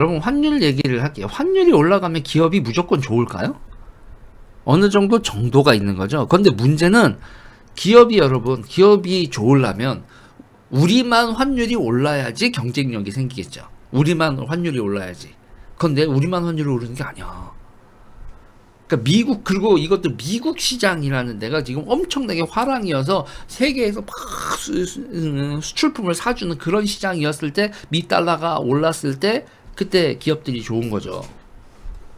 여러분 환율 얘기를 할게요. 환율이 올라가면 기업이 무조건 좋을까요? 어느 정도 정도가 있는 거죠. 그런데 문제는 기업이 좋으려면 우리만 환율이 올라야지 경쟁력이 생기겠죠. 우리만 환율이 올라야지. 그런데 우리만 환율이 오르는 게 아니야. 그러니까 미국, 그리고 이것도 미국 시장이라는 데가 지금 엄청나게 화랑이어서 세계에서 막 수출품을 사주는 그런 시장이었을 때 미 달러가 올랐을 때 그때 기업들이 좋은 거죠.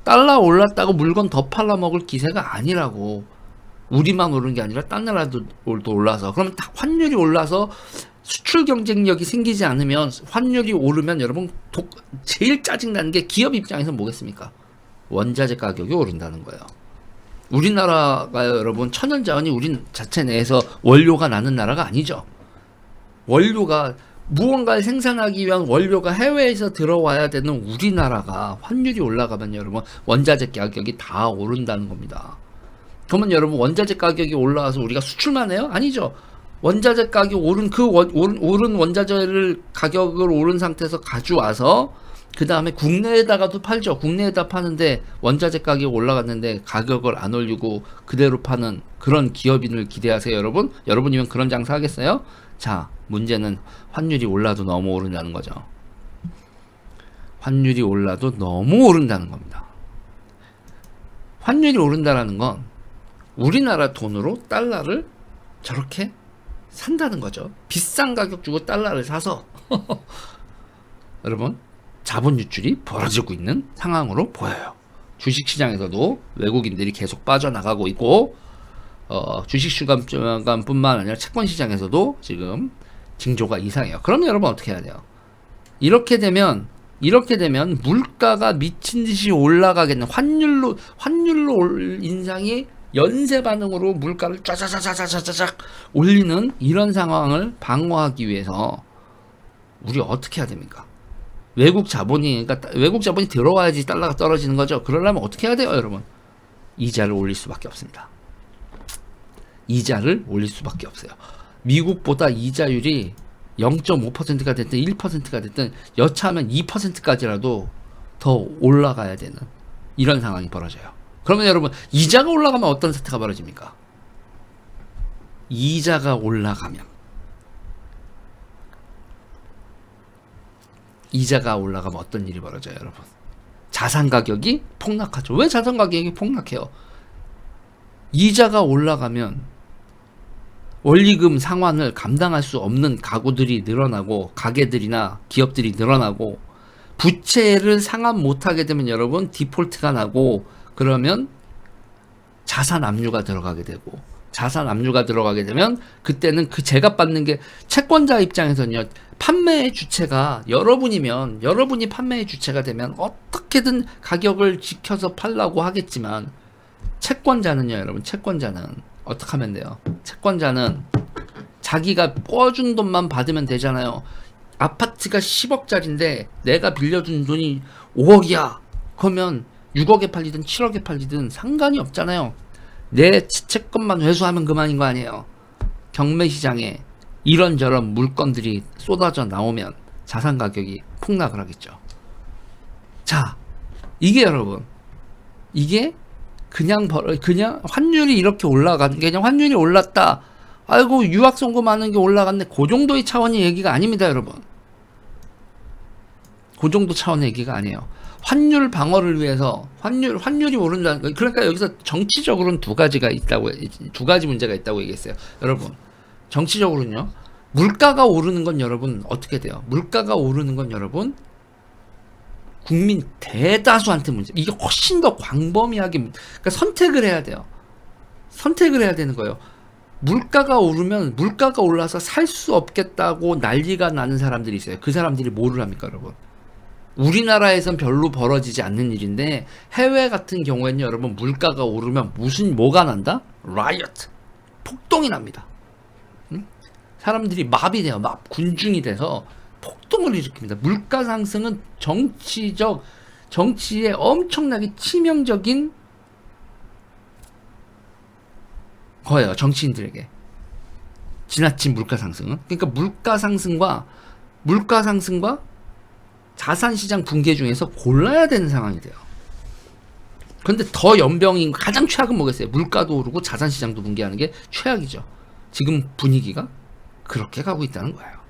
달러 올랐다고 물건 더 팔아먹을 기세가 아니라고. 우리만 오른 게 아니라 딴 나라도 올라서. 그러면 환율이 올라서 수출 경쟁력이 생기지 않으면, 환율이 오르면 여러분 제일 짜증나는 게 기업 입장에서 뭐겠습니까? 원자재 가격이 오른다는 거예요. 우리나라가 여러분 천연자원이 우리 자체 내에서 원료가 나는 나라가 아니죠. 원료가 무언가를 생산하기 위한 원료가 해외에서 들어와야 되는 우리나라가 환율이 올라가면 여러분 원자재 가격이 다 오른다는 겁니다. 그러면 여러분 원자재 가격이 올라와서 우리가 수출만 해요? 아니죠. 원자재 가격이 오른 오른 원자재를 가격을 오른 상태에서 가져와서 그 다음에 국내에다가도 팔죠. 국내에다 파는데 원자재 가격이 올라갔는데 가격을 안 올리고 그대로 파는 그런 기업인을 기대하세요, 여러분? 여러분이면 그런 장사 하겠어요? 자, 문제는 환율이 올라도 너무 오른다는 거죠. 환율이 올라도 너무 오른다는 겁니다. 환율이 오른다는 건 우리나라 돈으로 달러를 저렇게 산다는 거죠. 비싼 가격 주고 달러를 사서 여러분 자본 유출이 벌어지고 있는 상황으로 보여요. 주식시장에서도 외국인들이 계속 빠져나가고 있고 주식시장뿐만 아니라 채권시장에서도 지금 징조가 이상해요. 그럼 여러분 어떻게 해야 돼요? 이렇게 되면 물가가 미친 듯이 올라가겠는 환율로 인상이 연쇄 반응으로 물가를 쫙쫙쫙쫙쫙쫙 올리는 이런 상황을 방어하기 위해서 우리 어떻게 해야 됩니까? 외국 자본이 들어와야지 달러가 떨어지는 거죠. 그러려면 어떻게 해야 돼요, 여러분? 이자를 올릴 수밖에 없습니다. 이자를 올릴 수밖에 없어요. 미국보다 이자율이 0.5%가 됐든 1%가 됐든 여차하면 2%까지라도 더 올라가야 되는 이런 상황이 벌어져요. 그러면 여러분 이자가 올라가면 어떤 사태가 벌어집니까? 이자가 올라가면 어떤 일이 벌어져요, 여러분? 자산 가격이 폭락하죠. 왜 자산 가격이 폭락해요? 이자가 올라가면 원리금 상환을 감당할 수 없는 가구들이 늘어나고 가게들이나 기업들이 늘어나고 부채를 상환 못하게 되면 여러분 디폴트가 나고 그러면 자산 압류가 들어가게 되고 자산 압류가 들어가게 되면 그때는 그 제값 받는 게 채권자 입장에서는요. 판매의 주체가 여러분이면 여러분이 판매의 주체가 되면 어떻게든 가격을 지켜서 팔라고 하겠지만 채권자는요, 여러분. 채권자는 어떻게 하면 돼요? 채권자는 자기가 꿔준 돈만 받으면 되잖아요. 아파트가 10억짜리인데 내가 빌려준 돈이 5억이야. 그러면 6억에 팔리든 7억에 팔리든 상관이 없잖아요. 내 채권만 회수하면 그만인 거 아니에요. 경매시장에 이런저런 물건들이 쏟아져 나오면 자산 가격이 폭락을 하겠죠. 자, 이게 여러분, 이게 그냥 환율이 이렇게 올라가는 게 그냥 환율이 올랐다. 아이고 유학 송금하는 게 올라갔네. 그 정도의 차원의 얘기가 아닙니다, 여러분. 그 정도 차원의 얘기가 아니에요. 환율 방어를 위해서 환율이 오른다는 거. 그러니까 여기서 정치적으로는 두 가지 문제가 있다고 얘기했어요. 여러분, 정치적으로는요. 물가가 오르는 건 여러분 어떻게 돼요? 물가가 오르는 건 여러분 국민 대다수한테 문제. 이게 훨씬 더 광범위하게 그러니까 선택을 해야 돼요. 선택을 해야 되는 거예요. 물가가 오르면 물가가 올라서 살 수 없겠다고 난리가 나는 사람들이 있어요. 그 사람들이 뭐를 합니까, 여러분? 우리나라에선 별로 벌어지지 않는 일인데 해외 같은 경우에는 여러분 물가가 오르면 뭐가 난다? 라이어트. 폭동이 납니다. 응? 사람들이 마비돼요. 군중이 돼서 폭동을 일으킵니다. 물가 상승은 정치에 엄청나게 치명적인 거예요. 정치인들에게. 지나친 물가 상승은. 그러니까 물가 상승과 자산시장 붕괴 중에서 골라야 되는 상황이 돼요. 그런데 더 연병인 가장 최악은 뭐겠어요? 물가도 오르고 자산시장도 붕괴하는 게 최악이죠. 지금 분위기가 그렇게 가고 있다는 거예요.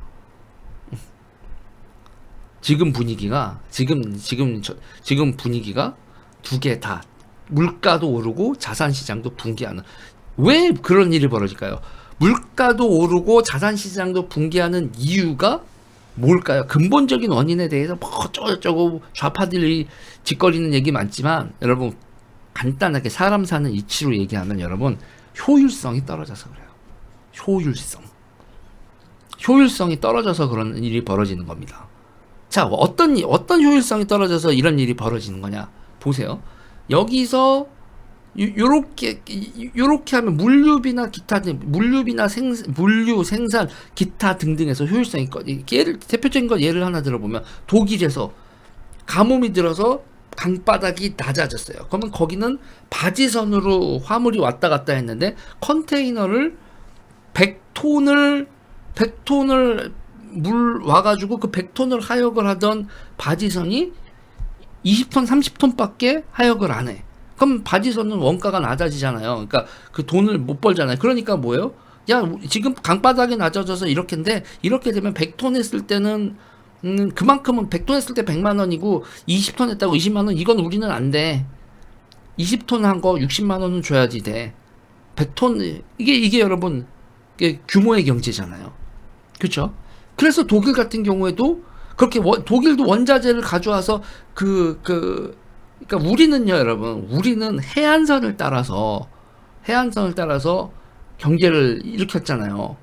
지금 분위기가 지금 분위기가 두 개 다 물가도 오르고 자산시장도 붕괴하는, 왜 그런 일이 벌어질까요? 물가도 오르고 자산시장도 붕괴하는 이유가 뭘까요? 근본적인 원인에 대해서 뭐 어쩌고저쩌고 좌파들이 짓거리는 얘기 많지만, 여러분 간단하게 사람 사는 이치로 얘기하면 여러분 효율성이 떨어져서 그래요. 효율성이 떨어져서 그런 일이 벌어지는 겁니다. 자, 어떤 효율성이 떨어져서 이런 일이 벌어지는 거냐 보세요. 여기서 요렇게 하면 물류 생산 기타 등등에서 효율성이 대표적인 거 예를 하나 들어보면, 독일에서 가뭄이 들어서 강바닥이 낮아졌어요. 그러면 거기는 바지선으로 화물이 왔다 갔다 했는데, 컨테이너를 100톤을 물 와가지고 그 100톤을 하역을 하던 바지선이 20톤 30톤밖에 하역을 안 해. 그럼 바지선은 원가가 낮아지잖아요. 그러니까 그 돈을 못 벌잖아요. 그러니까 뭐예요? 야, 지금 강바닥이 낮아져서 이렇게인데, 이렇게 되면 100톤 했을 때는 그만큼은 100톤 했을 때 100만 원이고 20톤 했다고 20만 원, 이건 우리는 안 돼. 20톤 한 거 60만 원은 줘야지 돼. 100톤, 이게 여러분 이게 규모의 경제잖아요. 그렇죠? 그래서 독일 같은 경우에도 그렇게 독일도 원자재를 가져와서 그러니까 우리는요, 여러분, 우리는 해안선을 따라서 경제를 일으켰잖아요.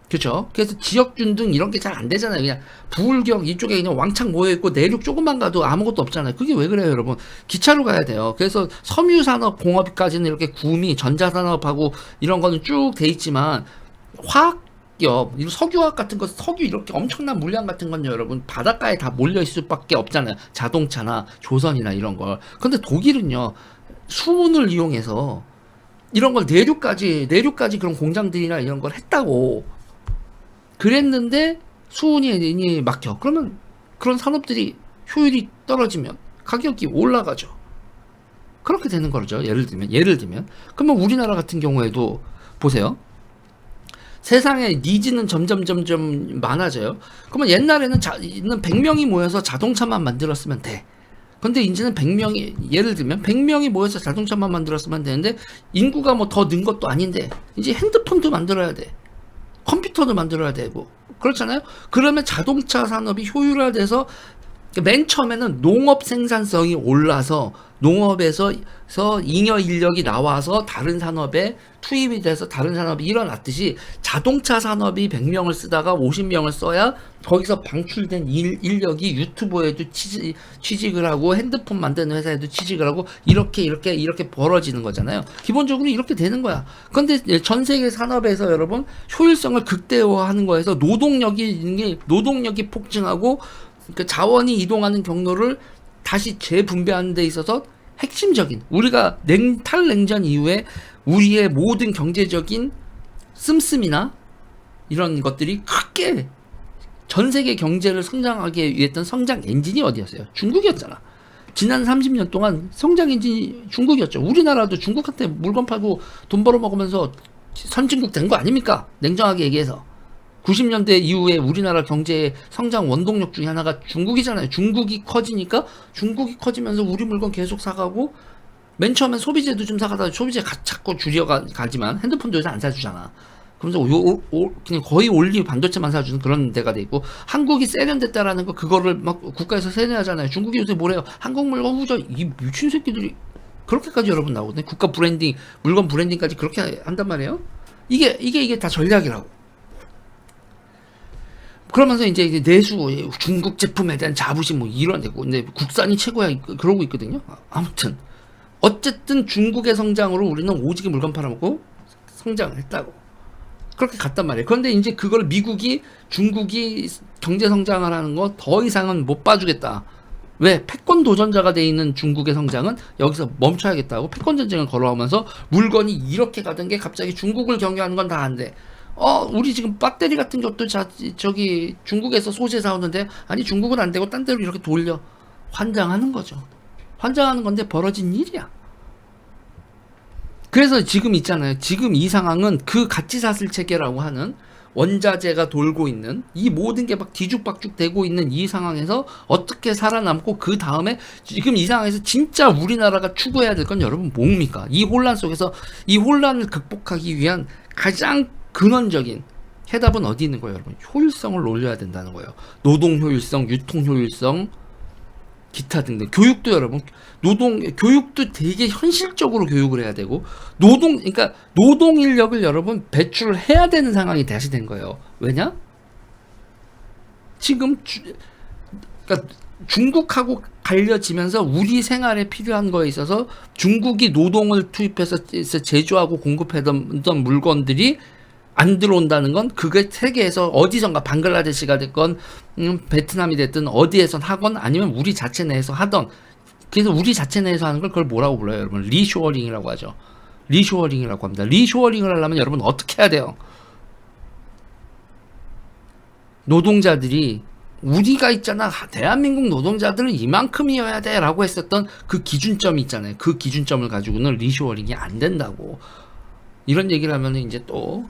그렇죠? 그래서 지역균 등 이런 게 잘 안 되잖아요. 그냥 부울경 이쪽에 그냥 왕창 모여 있고 내륙 조금만 가도 아무것도 없잖아요. 그게 왜 그래요, 여러분? 기차로 가야 돼요. 그래서 섬유산업 공업까지는 이렇게 구미, 전자산업하고 이런 거는 쭉 돼 있지만, 화학기업, 석유화학 같은 거, 석유 이렇게 엄청난 물량 같은 건 여러분 바닷가에 다 몰려 있을 수밖에 없잖아요. 자동차나 조선이나 이런 걸. 근데 독일은요, 수문을 이용해서 이런 걸 내륙까지 그런 공장들이나 이런 걸 했다고. 그랬는데 수운이 막혀. 그러면 그런 산업들이 효율이 떨어지면 가격이 올라가죠. 그렇게 되는 거죠. 예를 들면 그러면 우리나라 같은 경우에도 보세요. 세상에 니즈는 점점 많아져요. 그러면 옛날에는 100명이 모여서 자동차만 만들었으면 돼. 근데 이제는 100명이 모여서 자동차만 만들었으면 되는데, 인구가 뭐 더 는 것도 아닌데 이제 핸드폰도 만들어야 돼. 컴퓨터도 만들어야 되고 그렇잖아요. 그러면 자동차 산업이 효율화돼서 맨 처음에는 농업 생산성이 올라서 농업에서 잉여 인력이 나와서 다른 산업에 투입이 돼서 다른 산업이 일어났듯이, 자동차 산업이 100명을 쓰다가 50명을 써야 거기서 방출된 인력이 유튜버에도 취직을 하고 핸드폰 만드는 회사에도 취직을 하고 이렇게 벌어지는 거잖아요. 기본적으로 이렇게 되는 거야. 근데 전 세계 산업에서 여러분 효율성을 극대화하는 거에서 노동력이 폭증하고 그 자원이 이동하는 경로를 다시 재분배하는 데 있어서 핵심적인, 우리가 탈냉전 이후에 우리의 모든 경제적인 씀씀이나 이런 것들이 크게 전 세계 경제를 성장하게 했던 성장 엔진이 어디였어요? 중국이었잖아. 지난 30년 동안 성장 엔진이 중국이었죠. 우리나라도 중국한테 물건 팔고 돈 벌어 먹으면서 선진국 된 거 아닙니까? 냉정하게 얘기해서. 90년대 이후에 우리나라 경제의 성장 원동력 중에 하나가 중국이잖아요. 중국이 커지면서 우리 물건 계속 사가고, 맨 처음엔 소비재도 좀 사가다가 소비재 자꾸 줄여가지만 핸드폰도 요새 안 사주잖아. 그러면서 그냥 거의 올리 반도체만 사주는 그런 데가 돼 있고, 한국이 세련됐다라는 거, 그거를 막 국가에서 세뇌하잖아요. 중국이 요새 뭐래요? 한국 물건 후져. 이 미친 새끼들이 그렇게까지 여러분 나오거든요. 국가 브랜딩, 물건 브랜딩까지 그렇게 한단 말이에요. 이게 다 전략이라고. 그러면서 이제 내수, 중국 제품에 대한 자부심 뭐 이런 데고, 근데 국산이 최고야 그러고 있거든요. 아무튼 어쨌든 중국의 성장으로 우리는 오지게 물건 팔아먹고 성장을 했다고. 그렇게 갔단 말이에요. 그런데 이제 그걸 중국이 경제 성장을 하는 거 더 이상은 못 봐주겠다. 왜? 패권 도전자가 돼 있는 중국의 성장은 여기서 멈춰야겠다고 패권 전쟁을 걸어오면서 물건이 이렇게 가던 게 갑자기 중국을 경유하는 건 다 안 돼. 우리 지금 배터리 같은 것도 저기 중국에서 소재 사오는데, 아니 중국은 안 되고 딴 데로 이렇게 돌려. 환장하는 거죠. 환장하는 건데 벌어진 일이야. 그래서 지금 있잖아요. 지금 이 상황은 그 가치사슬 체계라고 하는 원자재가 돌고 있는, 이 모든 게 막 뒤죽박죽 되고 있는 이 상황에서 어떻게 살아남고, 그 다음에 지금 이 상황에서 진짜 우리나라가 추구해야 될 건 여러분 뭡니까? 이 혼란 속에서 이 혼란을 극복하기 위한 가장 근원적인 해답은 어디 있는 거예요, 여러분? 효율성을 올려야 된다는 거예요. 노동 효율성, 유통 효율성, 기타 등등. 교육도 여러분, 교육도 되게 현실적으로 교육을 해야 되고, 그러니까 노동 인력을 여러분 배출을 해야 되는 상황이 다시 된 거예요. 왜냐? 지금 그러니까 중국하고 갈려지면서 우리 생활에 필요한 거에 있어서 중국이 노동을 투입해서 제조하고 공급하던 물건들이 안 들어온다는 건, 그게 세계에서 어디선가 방글라데시가 됐건 베트남이 됐든 어디에선 하건, 아니면 우리 자체 내에서 하던, 그래서 우리 자체 내에서 하는 걸 그걸 뭐라고 불러요, 여러분? 리쇼어링이라고 하죠. 리쇼어링이라고 합니다. 리쇼어링을 하려면 여러분 어떻게 해야 돼요? 노동자들이, 우리가 있잖아, 대한민국 노동자들은 이만큼이어야 돼 라고 했었던 그 기준점이 있잖아요. 그 기준점을 가지고는 리쇼어링이 안 된다고. 이런 얘기를 하면 이제 또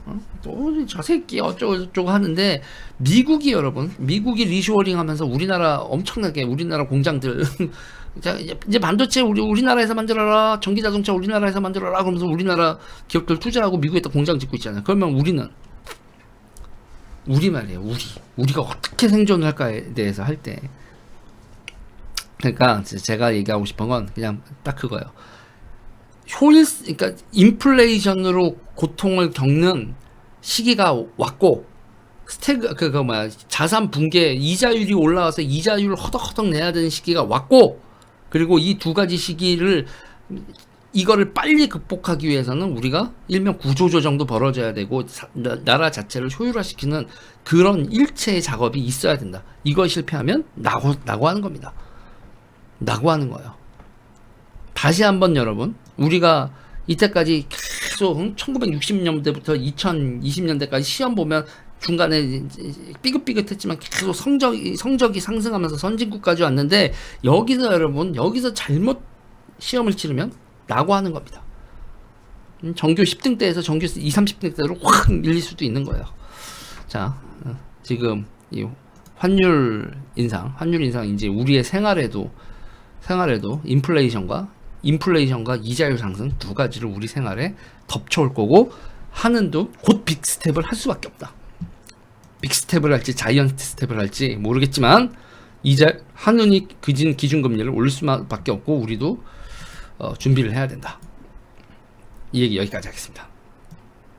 저 새끼 어쩌고 하는데, 미국이 여러분, 미국이 리쇼어링 하면서 우리나라 엄청나게, 우리나라 공장들 이제 반도체 우리나라에서 만들어라, 전기자동차 우리나라에서 만들어라 그러면서 우리나라 기업들 투자하고 미국에다 공장 짓고 있잖아요. 그러면 우리 말이에요. 우리가 어떻게 생존을 할까에 대해서 할 때, 그러니까 제가 얘기하고 싶은 건 그냥 딱 그거예요. 그러니까 인플레이션으로 고통을 겪는 시기가 왔고, 자산 붕괴, 이자율이 올라와서 이자율을 허덕허덕 내야 되는 시기가 왔고, 그리고 이 두 가지 시기를, 이거를 빨리 극복하기 위해서는 우리가 일명 구조조정도 벌어져야 되고, 나라 자체를 효율화시키는 그런 일체의 작업이 있어야 된다. 이거 실패하면 나고 하는 겁니다. 나고 하는 거예요. 다시 한번 여러분, 우리가 이때까지 계속 1960년대부터 2020년대까지 시험 보면 중간에 삐긋삐긋했지만 계속 성적이 상승하면서 선진국까지 왔는데, 여기서 잘못 시험을 치르면 나고 하는 겁니다. 전교 10등대에서 전교 20, 30등대로 확 밀릴 수도 있는 거예요. 자, 지금 이 환율 인상 이제 우리의 생활에도 인플레이션과 이자율 상승 두 가지를 우리 생활에 덮쳐올 거고, 한은도 곧 빅스텝을 할 수밖에 없다. 빅스텝을 할지 자이언트 스텝을 할지 모르겠지만, 한은이 기준금리를 올릴 수밖에 없고, 우리도 준비를 해야 된다. 이 얘기 여기까지 하겠습니다.